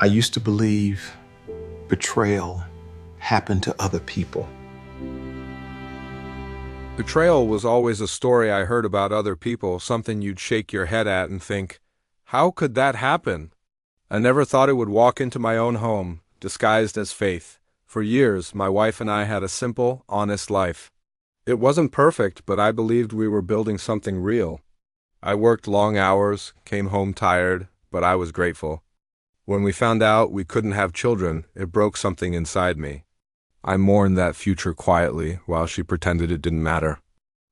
I used to believe betrayal happened to other people. Betrayal was always a story I heard about other people, something you'd shake your head at and think, how could that happen? I never thought it would walk into my own home, disguised as faith. For years, my wife and I had a simple, honest life. It wasn't perfect, but I believed we were building something real. I worked long hours, came home tired, but I was grateful. When we found out we couldn't have children, it broke something inside me. I mourned that future quietly while she pretended it didn't matter.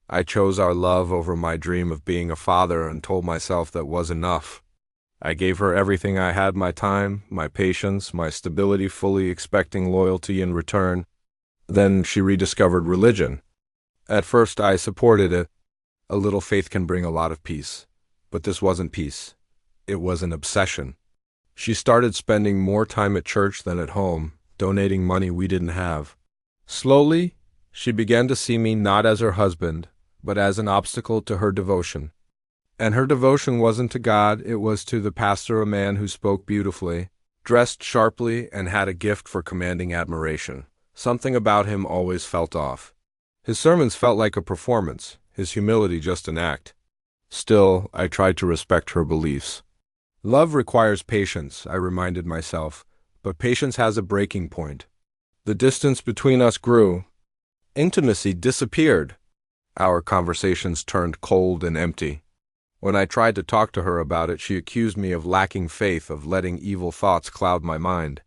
I chose our love over my dream of being a father and told myself that was enough. I gave her everything I had, my time, my patience, my stability, fully expecting loyalty in return. Then she rediscovered religion. At first I supported it. A little faith can bring a lot of peace. But this wasn't peace. It was an obsession. She started spending more time at church than at home, donating money we didn't have. Slowly, she began to see me not as her husband, but as an obstacle to her devotion. And her devotion wasn't to God, it was to the pastor, a man who spoke beautifully, dressed sharply, and had a gift for commanding admiration. Something about him always felt off. His sermons felt like a performance, his humility just an act. Still, I tried to respect her beliefs. Love requires patience, I reminded myself, but patience has a breaking point. The distance between us grew. Intimacy disappeared. Our conversations turned cold and empty. When I tried to talk to her about it, she accused me of lacking faith, of letting evil thoughts cloud my mind.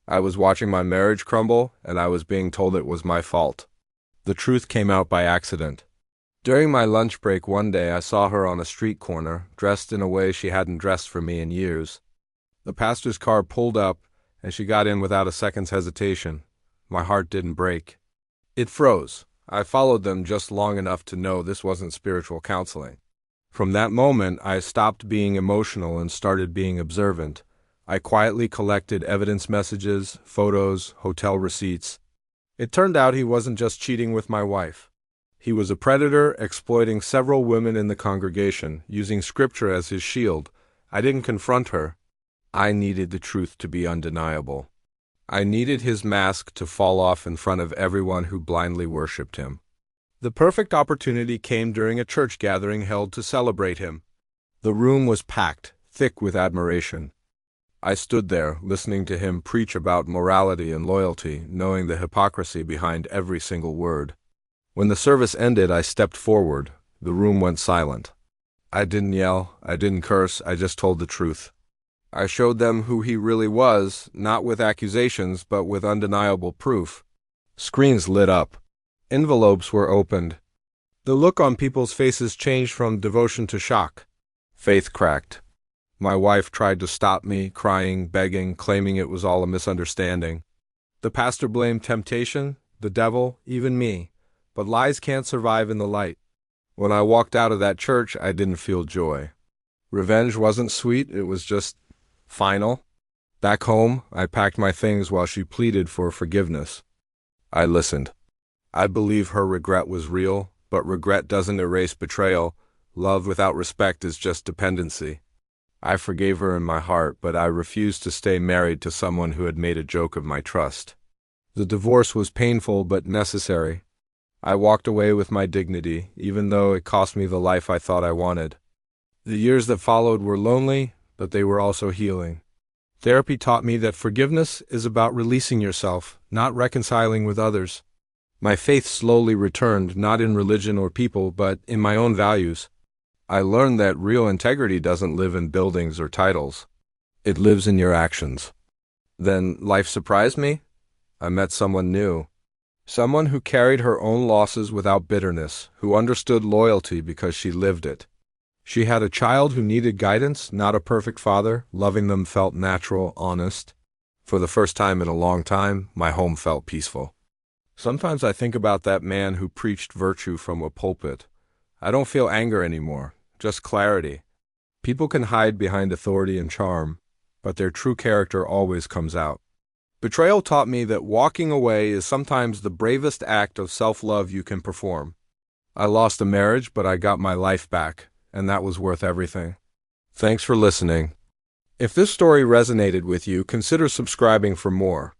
I was watching my marriage crumble, and I was being told it was my fault. The truth came out by accident. During my lunch break one day, I saw her on a street corner, dressed in a way she hadn't dressed for me in years. The pastor's car pulled up, and she got in without a second's hesitation. My heart didn't break. It froze. I followed them just long enough to know this wasn't spiritual counseling. From that moment, I stopped being emotional and started being observant. I quietly collected evidence messages, photos, hotel receipts. It turned out he wasn't just cheating with my wife. He was a predator, exploiting several women in the congregation, using scripture as his shield. I didn't confront her. I needed the truth to be undeniable. I needed his mask to fall off in front of everyone who blindly worshipped him. The perfect opportunity came during a church gathering held to celebrate him. The room was packed, thick with admiration. I stood there, listening to him preach about morality and loyalty, knowing the hypocrisy behind every single word. When the service ended, I stepped forward. The room went silent. I didn't yell, I didn't curse, I just told the truth. I showed them who he really was, not with accusations, but with undeniable proof. Screens lit up. Envelopes were opened. The look on people's faces changed from devotion to shock. Faith cracked. My wife tried to stop me, crying, begging, claiming it was all a misunderstanding. The pastor blamed temptation, the devil, even me. But lies can't survive in the light. When I walked out of that church, I didn't feel joy. Revenge wasn't sweet, it was just final. Back home, I packed my things while she pleaded for forgiveness. I listened. I believe her regret was real, but regret doesn't erase betrayal. Love without respect is just dependency. I forgave her in my heart, but I refused to stay married to someone who had made a joke of my trust. The divorce was painful but necessary. I walked away with my dignity, even though it cost me the life I thought I wanted. The years that followed were lonely, but they were also healing. Therapy taught me that forgiveness is about releasing yourself, not reconciling with others. My faith slowly returned, not in religion or people, but in my own values. I learned that real integrity doesn't live in buildings or titles. It lives in your actions. Then life surprised me. I met someone new. Someone who carried her own losses without bitterness, who understood loyalty because she lived it. She had a child who needed guidance, not a perfect father. Loving them felt natural, honest. For the first time in a long time, my home felt peaceful. Sometimes I think about that man who preached virtue from a pulpit. I don't feel anger anymore, just clarity. People can hide behind authority and charm, but their true character always comes out. Betrayal taught me that walking away is sometimes the bravest act of self-love you can perform. I lost a marriage, but I got my life back, and that was worth everything. Thanks for listening. If this story resonated with you, consider subscribing for more.